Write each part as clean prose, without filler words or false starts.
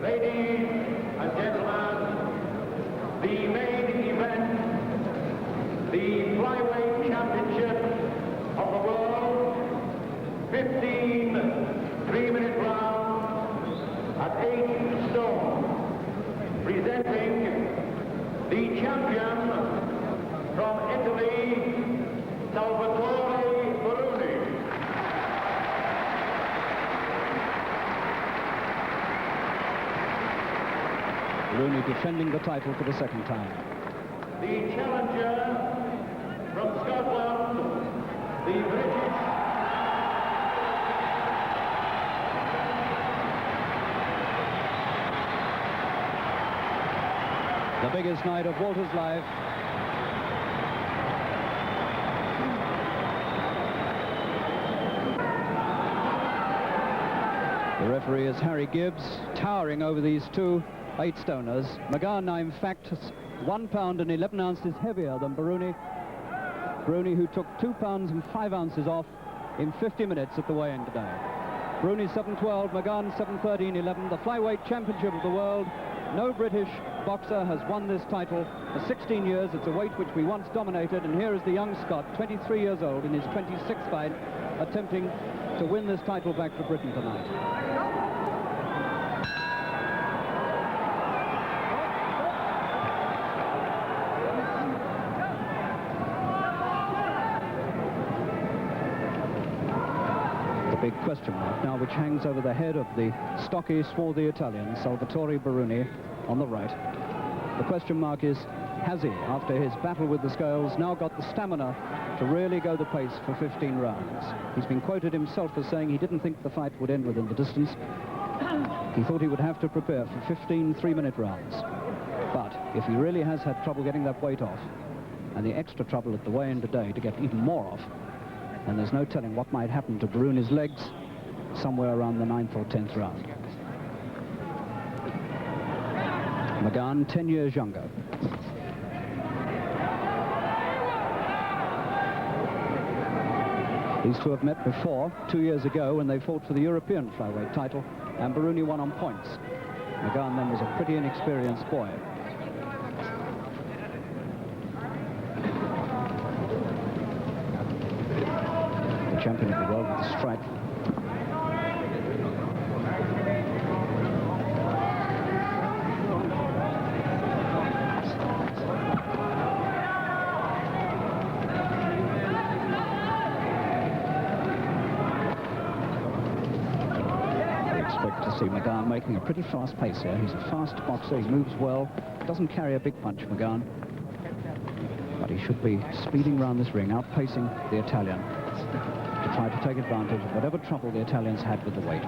Ladies and gentlemen, the main event, the Flyweight Championship of the world, 15 3-minute rounds at 8 stone, presenting the champion from Italy, Salvatore Burruni. Burruni defending the title for the second time. The challenger from Scotland, the British. The biggest night of Walter's life. The referee is Harry Gibbs, towering over these two 8-stoners. McGowan, in fact, 1 pound and 11 ounces heavier than Burruni. Burruni, who took 2 pounds and 5 ounces off in 50 minutes at the weigh-in today. Burruni 7:12, McGowan 7:13:11. The flyweight championship of the world. No British boxer has won this title for 16 years. It's a weight which we once dominated, and here is the young Scot, 23 years old, in his 26th fight, attempting to win this title back for Britain tonight. The big question mark now, which hangs over the head of the stocky, swarthy Italian, Salvatore Burruni, on the right. The question mark is, has he, after his battle with the scales, now got the stamina to really go the pace for 15 rounds? He's been quoted himself as saying he didn't think the fight would end within the distance. He thought he would have to prepare for 15 3-minute rounds. But if he really has had trouble getting that weight off, and the extra trouble at the weigh-in today to get even more off, then there's no telling what might happen to Burruni's legs somewhere around the 9th or 10th round. McGowan, 10 years younger. These two have met before, 2 years ago, when they fought for the European flyweight title, and Burruni won on points. McGowan then was a pretty inexperienced boy. The champion of the world with the strike. See McGowan making a pretty fast pace here. He's a fast boxer, he moves well, doesn't carry a big punch, McGowan, but he should be speeding around this ring, outpacing the Italian to try to take advantage of whatever trouble the Italians had with the weight.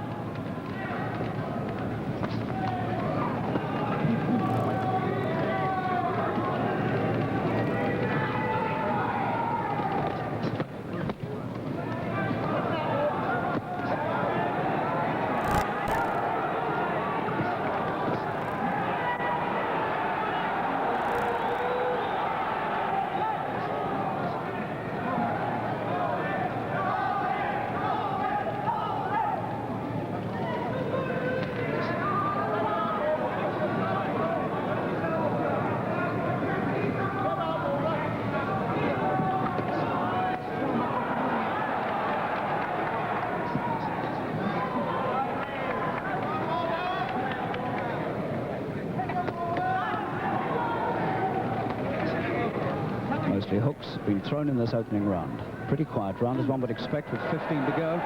Mostly hooks have been thrown in this opening round. Pretty quiet round, as one would expect, with 15 to go.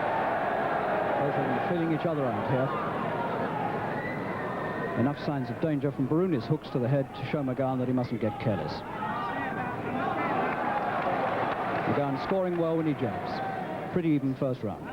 Both of them feeling each other out here. Enough signs of danger from Burruni's hooks to the head to show McGowan that he mustn't get careless. McGowan scoring well when he jabs. Pretty even first round.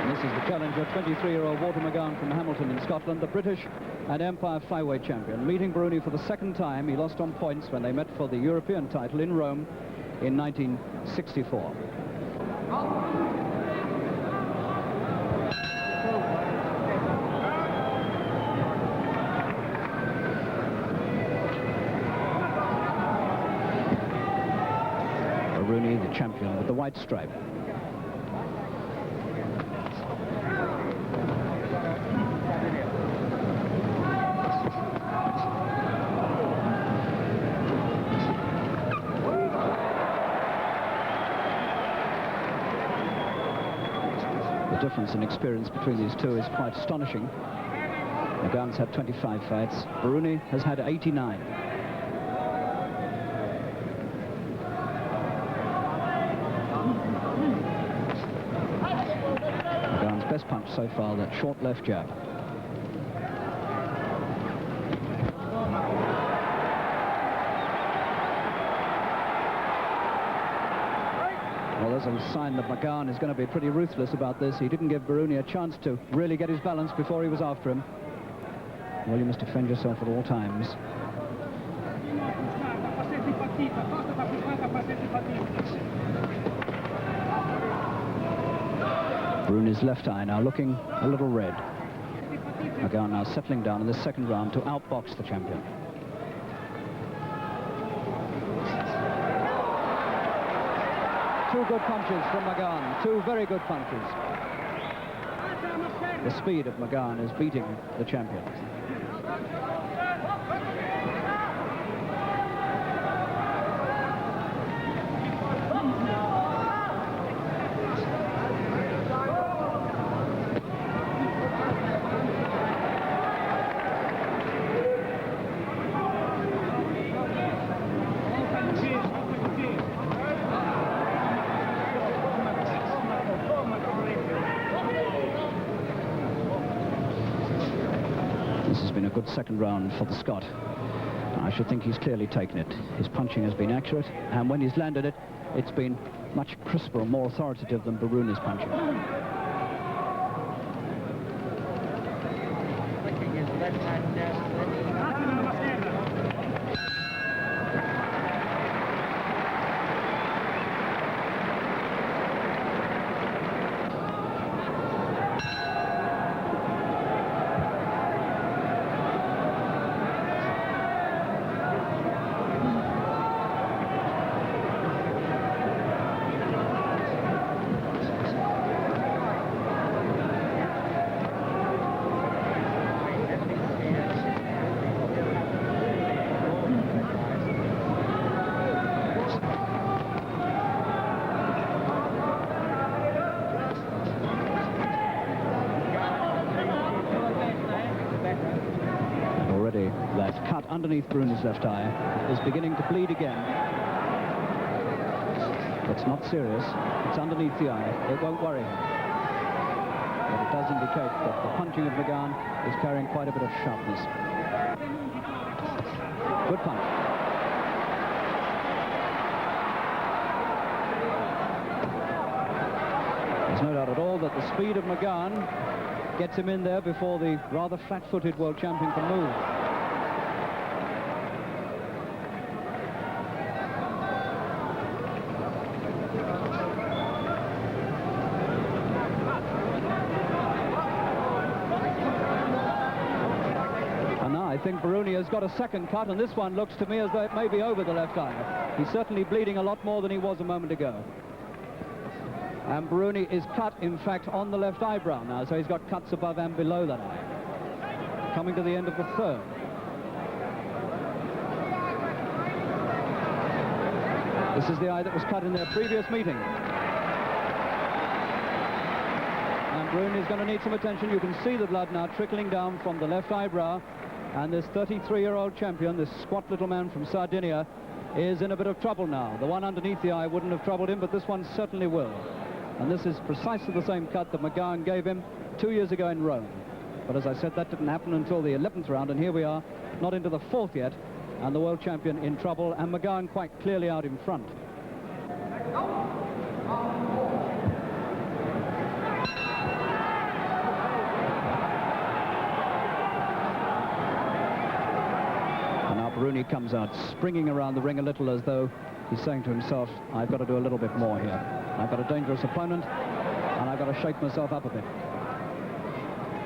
This is the challenger, 23-year-old Walter McGowan from Hamilton in Scotland, the British and Empire flyweight champion. Meeting Burruni for the second time, he lost on points when they met for the European title in Rome in 1964. Burruni, the champion with the white stripe. The difference in experience between these two is quite astonishing. McGowan's had 25 fights. Burruni has had 89. McGowan's best punch so far, that short left jab. Well, there's a sign that McGowan is going to be pretty ruthless about this. He didn't give Burruni a chance to really get his balance before he was after him. Well, you must defend yourself at all times. Burruni's left eye now looking a little red. McGowan now settling down in the second round to outbox the champion. Two good punches from McGowan, two very good punches. The speed of McGowan is beating the champion. Good second round for the Scot. I should think he's clearly taken it. His punching has been accurate, and when he's landed it, it's been much crisper and more authoritative than Burruni's punching. Underneath Burruni's left eye is beginning to bleed again. It's not serious. It's underneath the eye. It won't worry him. But it does indicate that the punching of McGowan is carrying quite a bit of sharpness. Good punch. There's no doubt at all that the speed of McGowan gets him in there before the rather flat-footed world champion can move. I think Burruni has got a second cut, and this one looks to me as though it may be over the left eye. He's certainly bleeding a lot more than he was a moment ago. And Burruni is cut, in fact, on the left eyebrow now, so he's got cuts above and below that eye. Coming to the end of the third. This is the eye that was cut in their previous meeting. And Burruni is going to need some attention. You can see the blood now trickling down from the left eyebrow. And this 33-year-old champion, this squat little man from Sardinia, is in a bit of trouble now. The one underneath the eye wouldn't have troubled him, but this one certainly will. And this is precisely the same cut that McGowan gave him 2 years ago in Rome. But as I said, that didn't happen until the 11th round, and here we are, not into the 4th yet, and the world champion in trouble, and McGowan quite clearly out in front. Burruni comes out springing around the ring a little, as though he's saying to himself, I've got to do a little bit more here. I've got a dangerous opponent, and I've got to shake myself up a bit.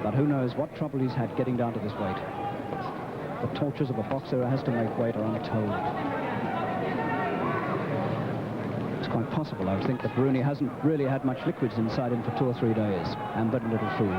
But who knows what trouble he's had getting down to this weight. The tortures of a boxer who has to make weight are untold. It's quite possible. I think that Burruni hasn't really had much liquids inside him for 2 or 3 days, and very little food.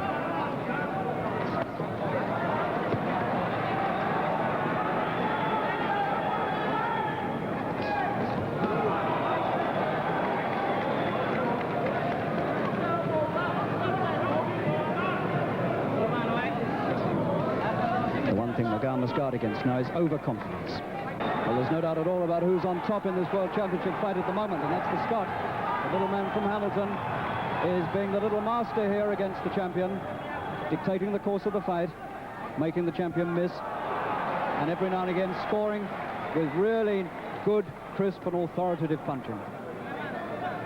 The one thing McGowan must guard against now is overconfidence. Well, there's no doubt at all about who's on top in this World Championship fight at the moment, and that's the Scot. The little man from Hamilton is being the little master here against the champion, dictating the course of the fight, making the champion miss, and every now and again scoring with really good, crisp and authoritative punching.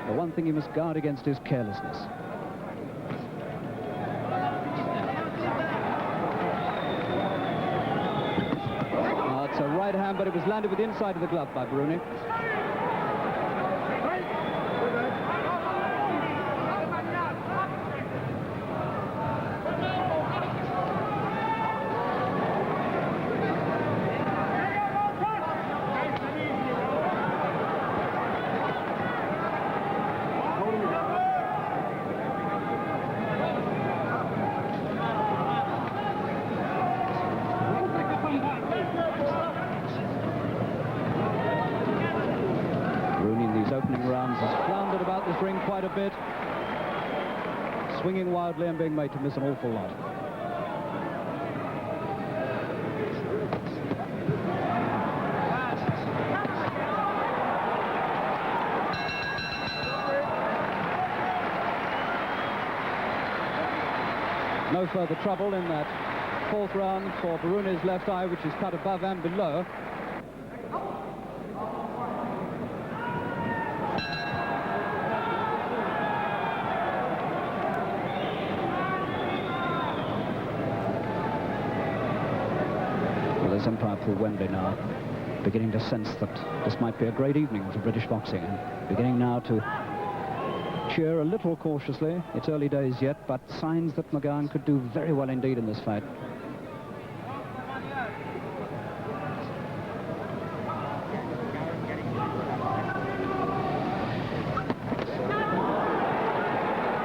The one thing he must guard against is carelessness. It's a right hand, but it was landed with the inside of the glove by Burruni. Opening rounds has floundered about this ring quite a bit, swinging wildly and being made to miss an awful lot. No further trouble in that 4th round for Burruni's left eye, which is cut above and below. Umpire Paul Wembley now beginning to sense that this might be a great evening for British boxing, and beginning now to cheer a little cautiously. It's early days yet, but signs that McGowan could do very well indeed in this fight.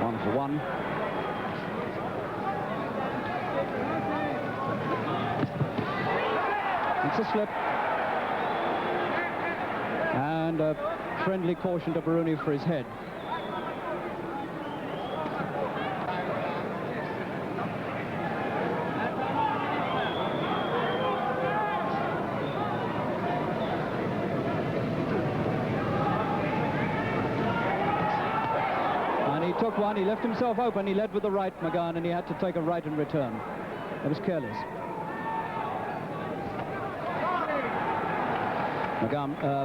One for one. It's a slip, and a friendly caution to Burruni for his head. And he took one, he left himself open, he led with the right, McGowan, and he had to take a right in return. That was careless.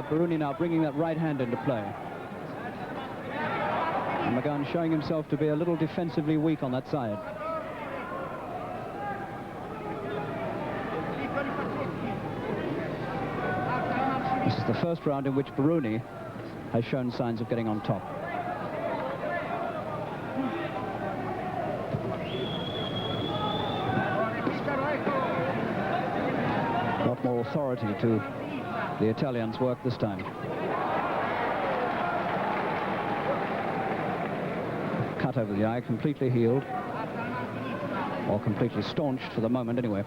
Burruni now bringing that right hand into play. And McGowan showing himself to be a little defensively weak on that side. This is the first round in which Burruni has shown signs of getting on top. A lot more authority to the Italians' work this time. Cut over the eye, completely healed, or completely staunched for the moment anyway.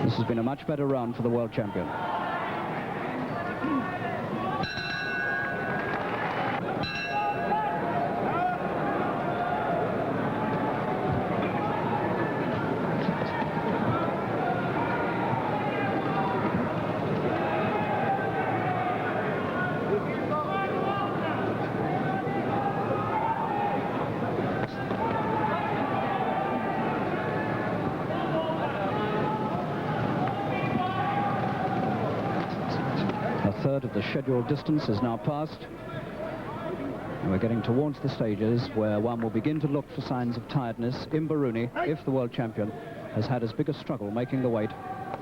This has been a much better round for the world champion. Third of the scheduled distance is now passed, and we're getting towards the stages where one will begin to look for signs of tiredness in Burruni if the world champion has had as big a struggle making the weight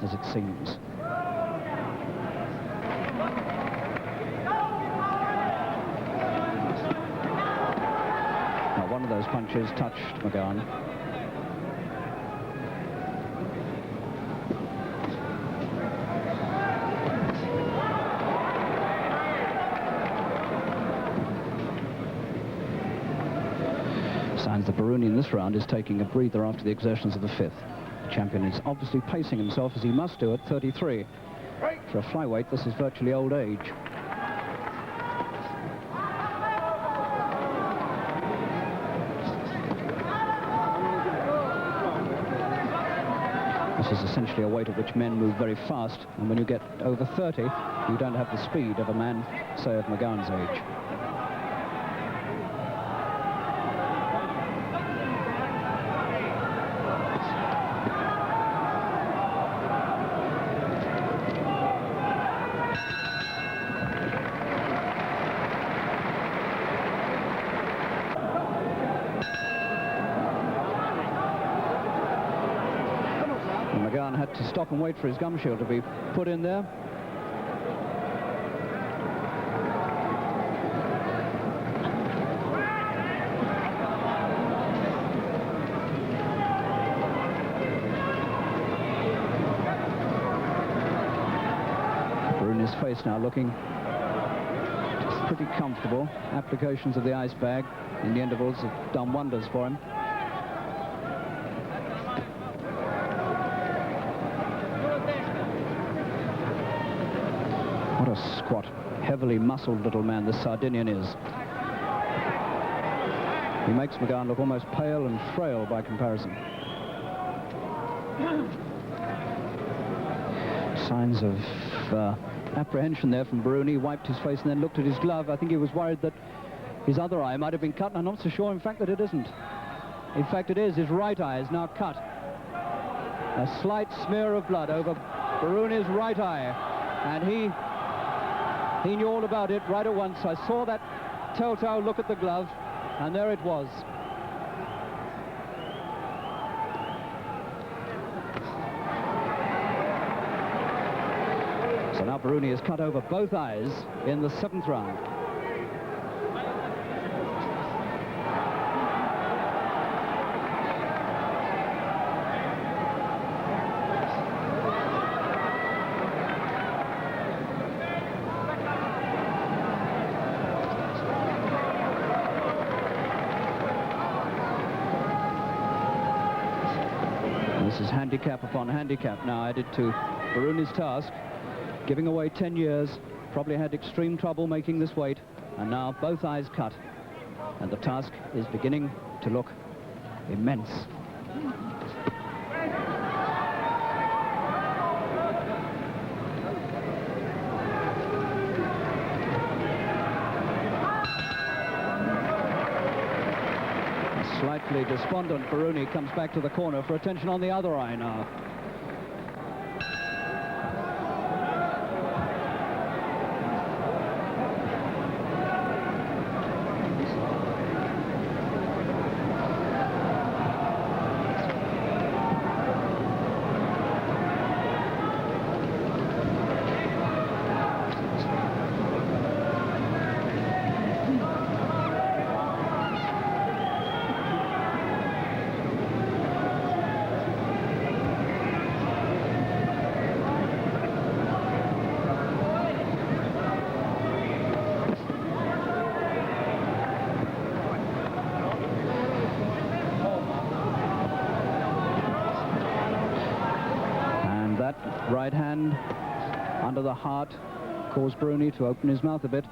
as it seems. those punches touched McGowan. Signs that Burruni in this round is taking a breather after the exertions of the fifth. The champion is obviously pacing himself as he must do at 33. For a flyweight, this is virtually old age. This is essentially a weight at which men move very fast, and when you get over 30, you don't have the speed of a man, say, of McGowan's age. McGowan had to stop and wait for his gum shield to be put in there. Burruni's face now looking pretty comfortable. Applications of the ice bag in the intervals have done wonders for him. What a squat, heavily muscled little man this Sardinian is. He makes McGowan look almost pale and frail by comparison. Signs of apprehension there from Burruni. Wiped his face and then looked at his glove. I think he was worried that his other eye might have been cut, and I'm not so sure, in fact, that it isn't. In fact, it is. His right eye is now cut. A slight smear of blood over Burruni's right eye, and he knew all about it right at once. I saw that telltale look at the glove, and there it was. So now Burruni has cut over both eyes in the 7th round. This is handicap upon handicap now added to Burruni's task, giving away 10 years, probably had extreme trouble making this weight, and now both eyes cut, and the task is beginning to look immense. Slightly despondent Burruni comes back to the corner for attention on the other eye now. Right hand under the heart caused Burruni to open his mouth a bit.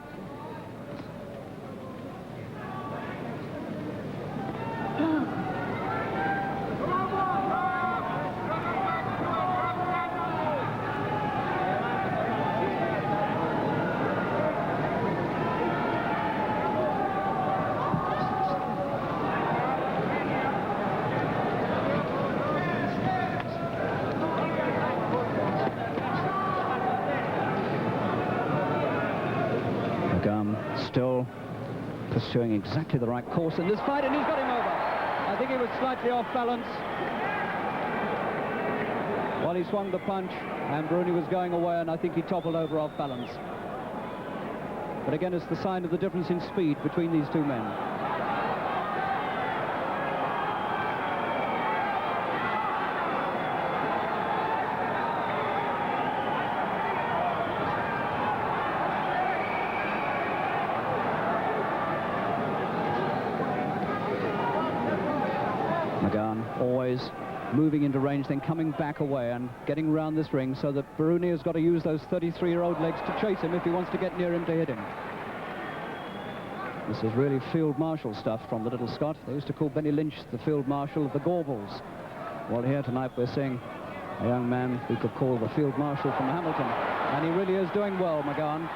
Still pursuing exactly the right course in this fight, and he's got him over. I think he was slightly off balance while he swung the punch, and Burruni was going away, and I think he toppled over off balance. But again, it's the sign of the difference in speed between these two men. McGowan always moving into range, then coming back away and getting round this ring, so that Burruni has got to use those 33-year-old legs to chase him if he wants to get near him to hit him. This is really field marshal stuff from the little Scot. They used to call Benny Lynch the field marshal of the Gorbals. Well, here tonight we're seeing a young man we could call the field marshal from Hamilton, and he really is doing well, McGowan.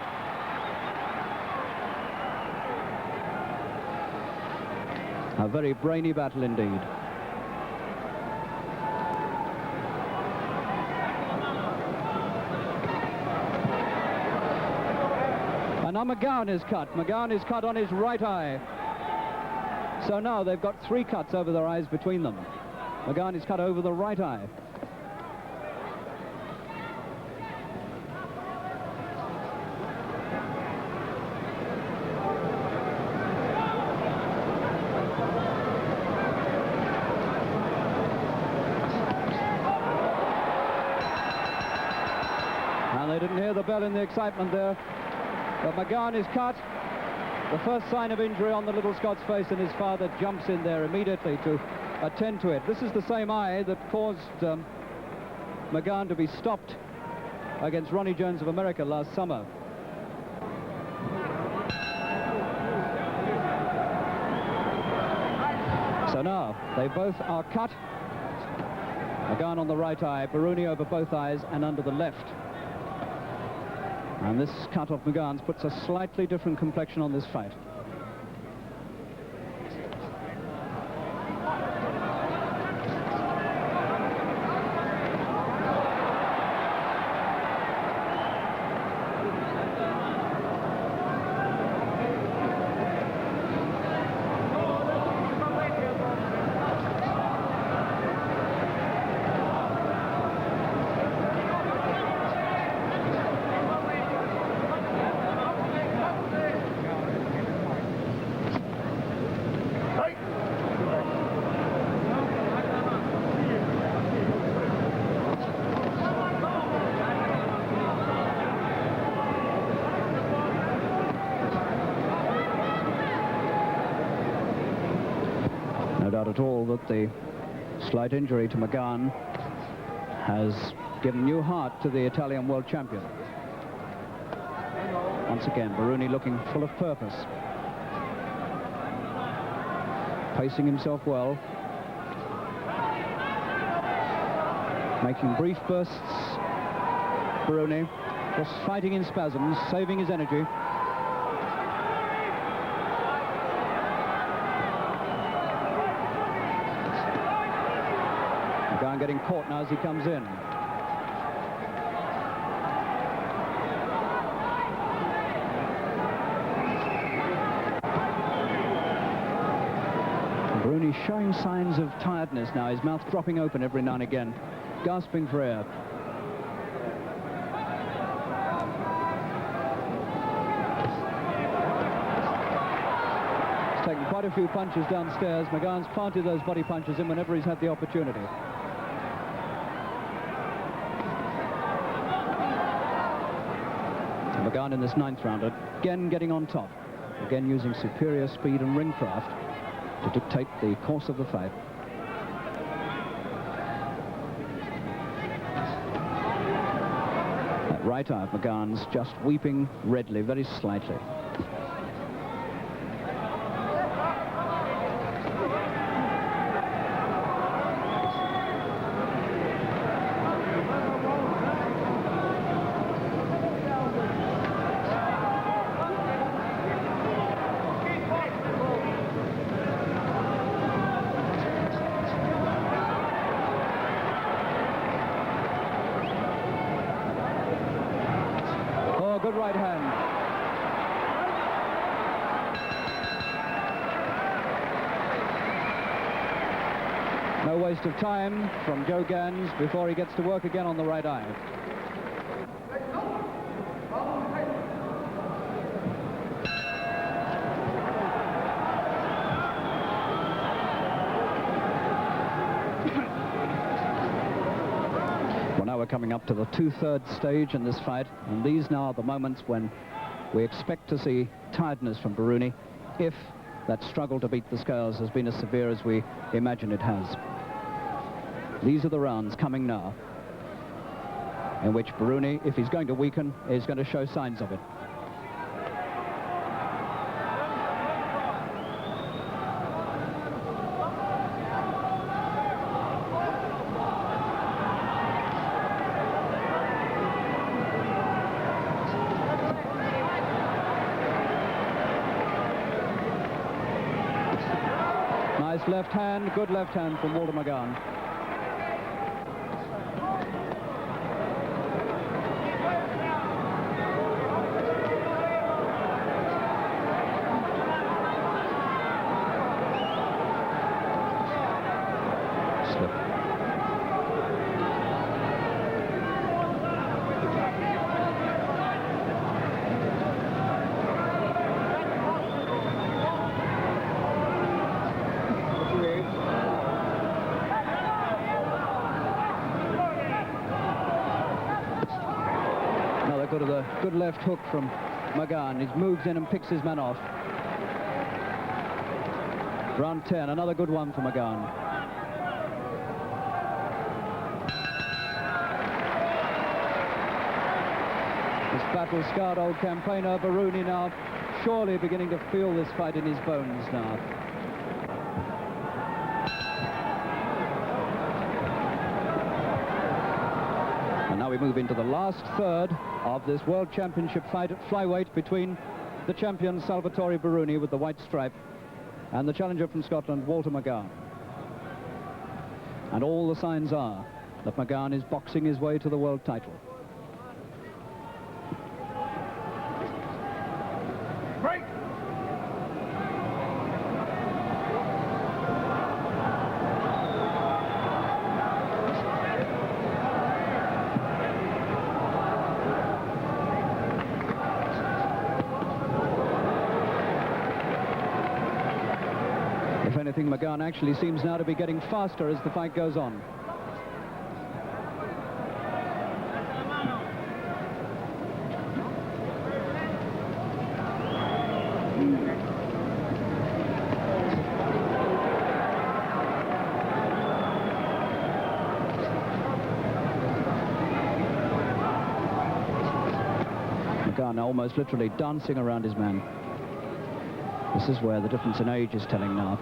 A very brainy battle indeed. And now McGowan is cut. McGowan is cut on his right eye. So now they've got 3 cuts over their eyes between them. McGowan is cut over the right eye. And they didn't hear the bell in the excitement there. But McGowan is cut. The first sign of injury on the little Scot's face, and his father jumps in there immediately to attend to it. This is the same eye that caused McGowan to be stopped against Ronnie Jones of America last summer. So now they both are cut. McGowan on the right eye, Burruni over both eyes and under the left. And this cut of McGowan's puts a slightly different complexion on this fight. No doubt at all that the slight injury to McGowan has given new heart to the Italian world champion. Once again, Burruni looking full of purpose. Pacing himself well. Making brief bursts. Burruni just fighting in spasms, saving his energy. McGowan getting caught now as he comes in. Burruni showing signs of tiredness now, his mouth dropping open every now and again, gasping for air. He's taken quite a few punches downstairs. McGowan's planted those body punches in whenever he's had the opportunity. McGowan in this 9th round, again getting on top, again using superior speed and ring craft to dictate the course of the fight. That right eye of McGowan's just weeping redly, very slightly. Good right hand. No waste of time from Joe Gans before he gets to work again on the right eye. We're coming up to the 2/3 stage in this fight, and these now are the moments when we expect to see tiredness from Burruni if that struggle to beat the scales has been as severe as we imagine it has. These are the rounds coming now, in which Burruni, if he's going to weaken, is going to show signs of it. Nice left hand, good left hand from Walter McGowan. Good left hook from McGowan. He moves in and picks his man off. Round 10, another good one for McGowan. This battle-scarred old campaigner, Burruni, now surely beginning to feel this fight in his bones now. And now we move into the last third of this World Championship fight at flyweight between the champion Salvatore Burruni with the white stripe and the challenger from Scotland, Walter McGowan. And all the signs are that McGowan is boxing his way to the world title. Break! If anything, McGowan actually seems now to be getting faster as the fight goes on. McGowan almost literally dancing around his man. This is where the difference in age is telling now.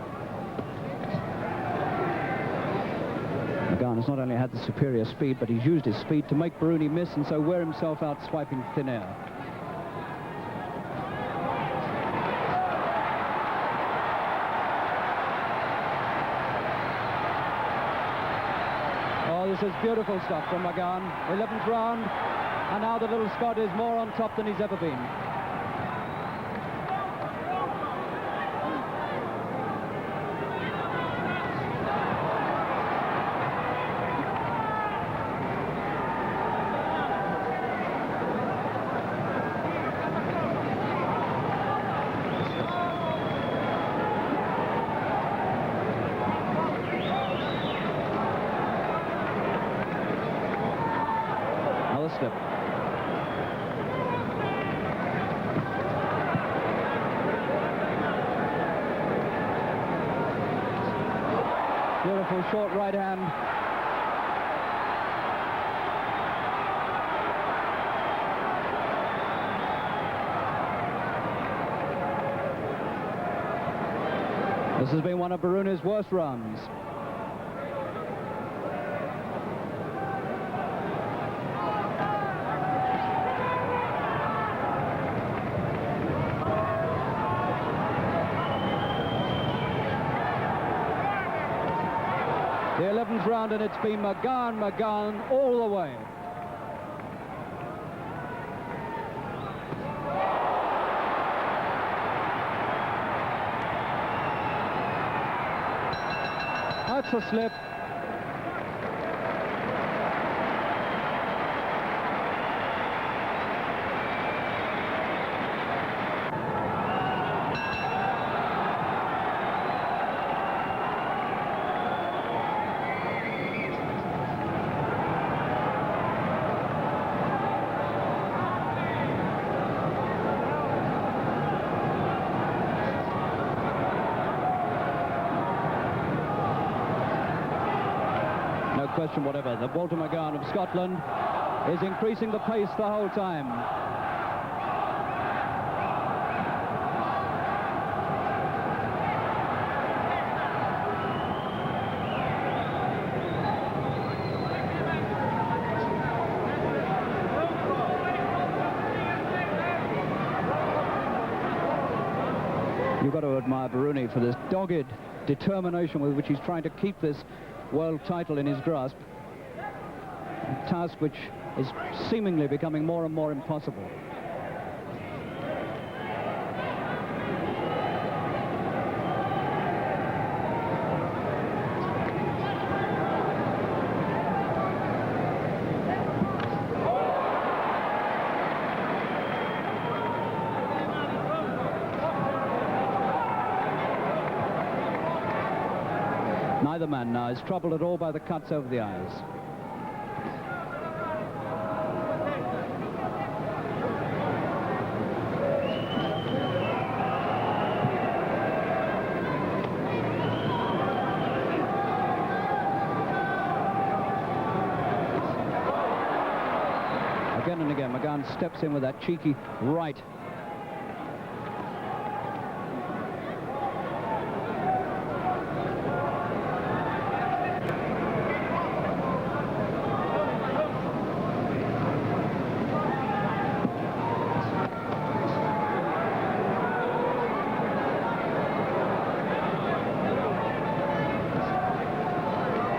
McGowan has not only had the superior speed, but he's used his speed to make Burruni miss and so wear himself out swiping thin air. Oh, this is beautiful stuff from McGowan. 11th round, and now the little Scot is more on top than he's ever been. Slip. Beautiful short right hand. This has been one of Burruni's worst rounds. The 11th round, and it's been McGowan all the way. That's a slip. question whatever that Walter McGowan of Scotland is increasing the pace the whole time. You've got to admire Burruni for this dogged determination with which he's trying to keep this world title in his grasp. A task which is seemingly becoming more and more impossible. Neither man now is troubled at all by the cuts over the eyes. Again and again, McGowan steps in with that cheeky right.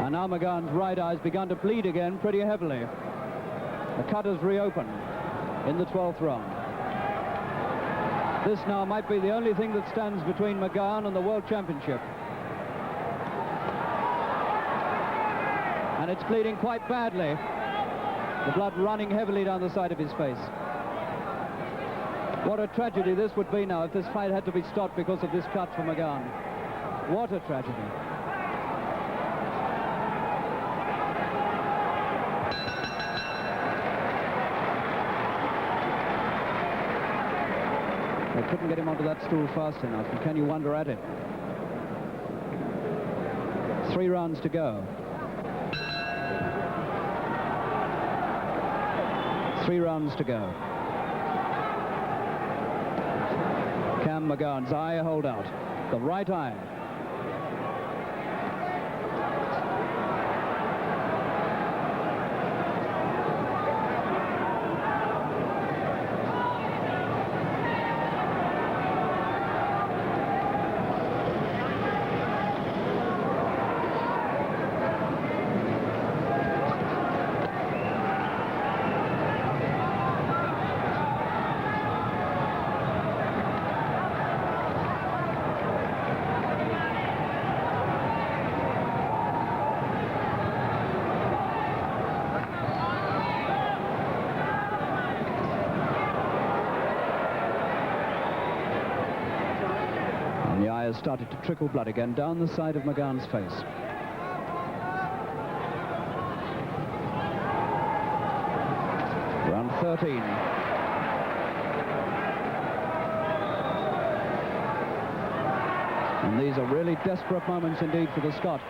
Now McGowan's right eye has begun to bleed again pretty heavily. The cut has reopened in the 12th round. This now might be the only thing that stands between McGowan and the World Championship. And it's bleeding quite badly. The blood running heavily down the side of his face. What a tragedy this would be now if this fight had to be stopped because of this cut for McGowan. What a tragedy. They couldn't get him onto that stool fast enough, and can you wonder at it? 3 rounds to go. 3 rounds to go. Can McGowan's eye hold out? The right eye. The eye has started to trickle blood again down the side of McGowan's face. Round 13. And these are really desperate moments indeed for the Scot,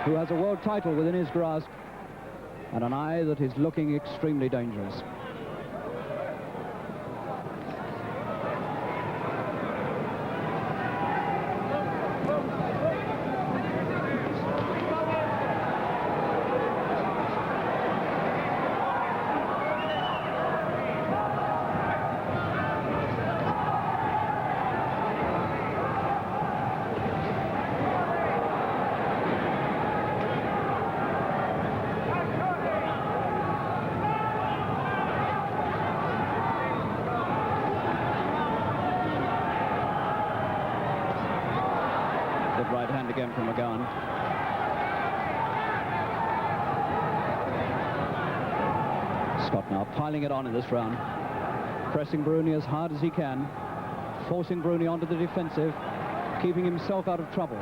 who has a world title within his grasp and an eye that is looking extremely dangerous. Right hand again from McGowan. Scott now piling it on in this round, pressing Burruni as hard as he can, forcing Burruni onto the defensive, keeping himself out of trouble.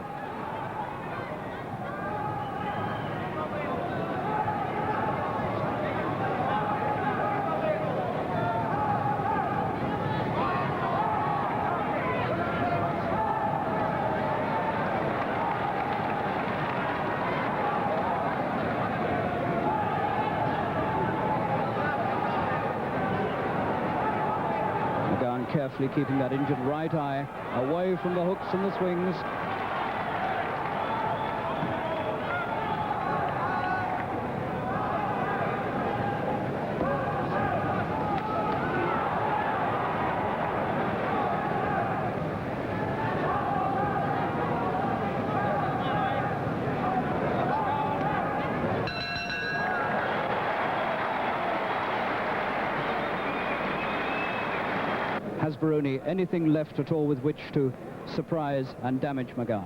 carefully keeping that injured right eye away from the hooks and the swings. Has Burruni anything left at all with which to surprise and damage McGowan?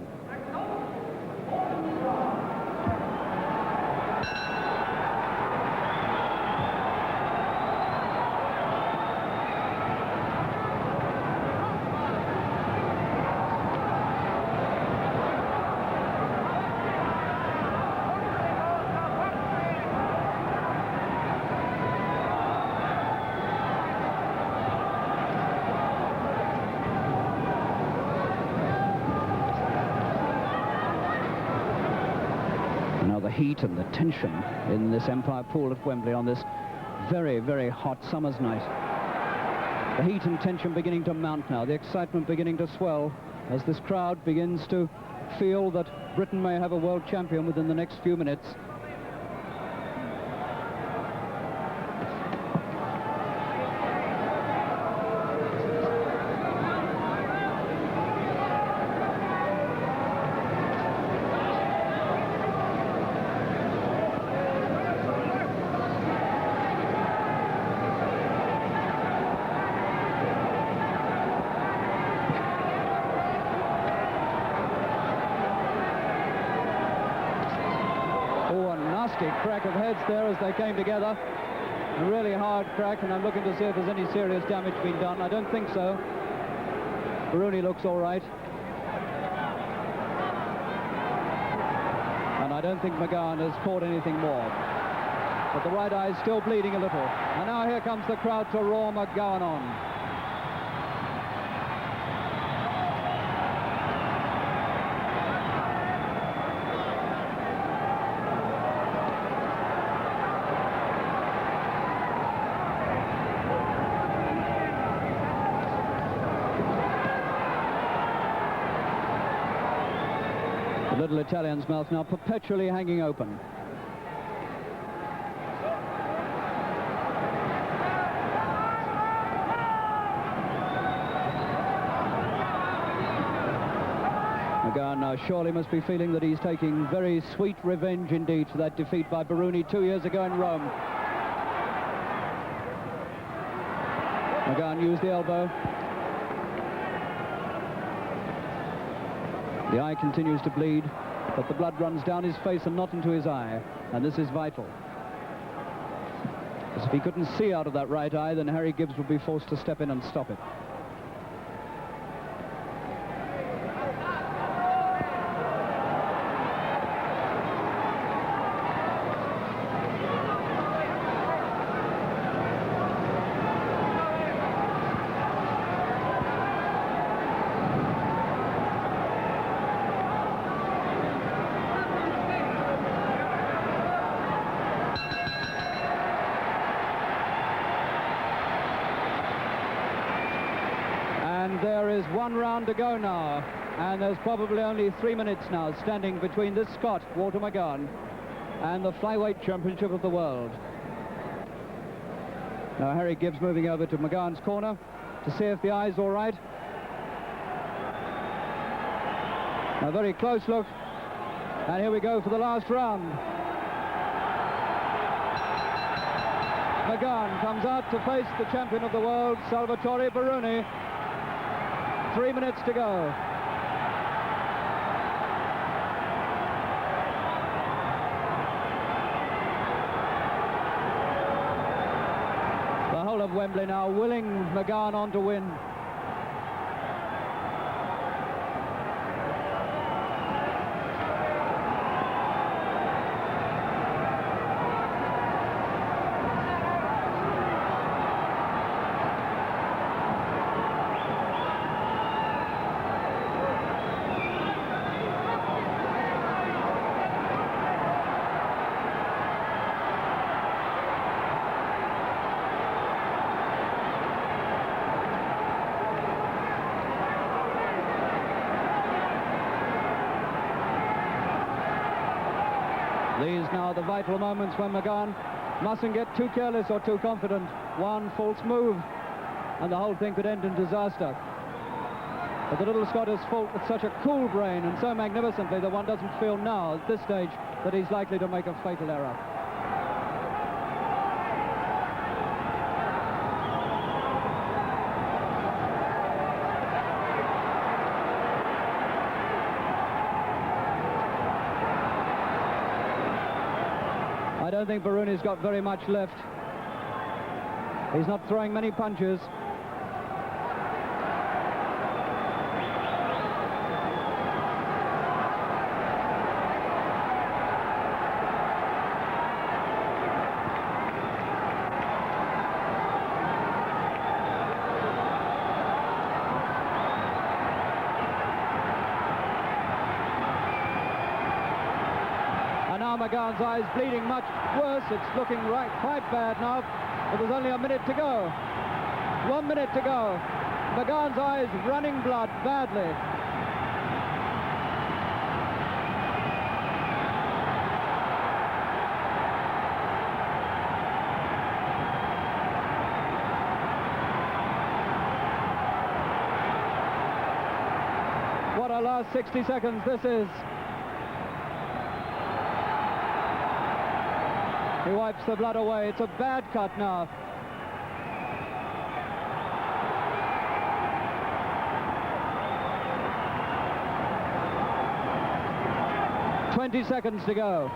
Now the heat and the tension in this Empire Pool at Wembley on this very, very hot summer's night. The heat and tension beginning to mount now, the excitement beginning to swell as this crowd begins to feel that Britain may have a world champion within the next few minutes. Crack of heads there as they came together. A really hard crack, and I'm looking to see if there's any serious damage been done. I don't think so. Burruni looks all right. And I don't think McGowan has caught anything more. But the right eye is still bleeding a little. And now here comes the crowd to roar McGowan on. The little Italian's mouth now perpetually hanging open. McGowan now surely must be feeling that he's taking very sweet revenge indeed for that defeat by Burruni 2 years ago in Rome. McGowan used the elbow. The eye continues to bleed, but the blood runs down his face and not into his eye, and this is vital. Because if he couldn't see out of that right eye, then Harry Gibbs would be forced to step in and stop it. There is one round to go now, and there's probably only 3 minutes now standing between this Scot, Walter McGowan, and the Flyweight Championship of the world. Now Harry Gibbs moving over to McGowan's corner to see if the eye's all right. A very close look, and here we go for the last round. McGowan comes out to face the champion of the world, Salvatore Burruni. 3 minutes to go. The whole of Wembley now willing McGowan on to win. These now are the vital moments when McGowan mustn't get too careless or too confident. One false move and the whole thing could end in disaster. But the little Scot has fought with such a cool brain and so magnificently that one doesn't feel now at this stage that he's likely to make a fatal error. I don't think Burruni's got very much left. He's not throwing many punches. McGowan's eyes bleeding much worse. It's looking quite bad now. But there's only a minute to go. 1 minute to go. McGowan's eyes running blood badly. What a last 60 seconds this is. He wipes the blood away. It's a bad cut now. "20 seconds to go.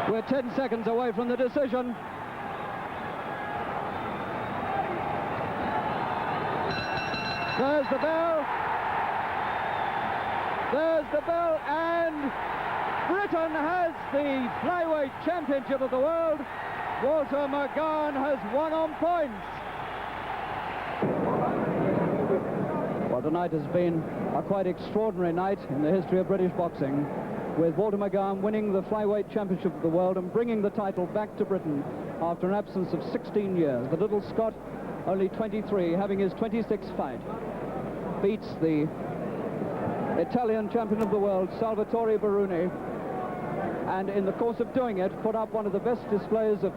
We're 10 seconds away from the decision. There's the bell. There's the bell, and Britain has the Flyweight Championship of the world. Walter McGowan has won on points. Well, tonight has been a quite extraordinary night in the history of British boxing, with Walter McGowan winning the Flyweight Championship of the world and bringing the title back to Britain after an absence of 16 years. The little Scot, only 23, having his 26th fight, beats the Italian champion of the world, Salvatore Burruni, and in the course of doing it, put up one of the best displays of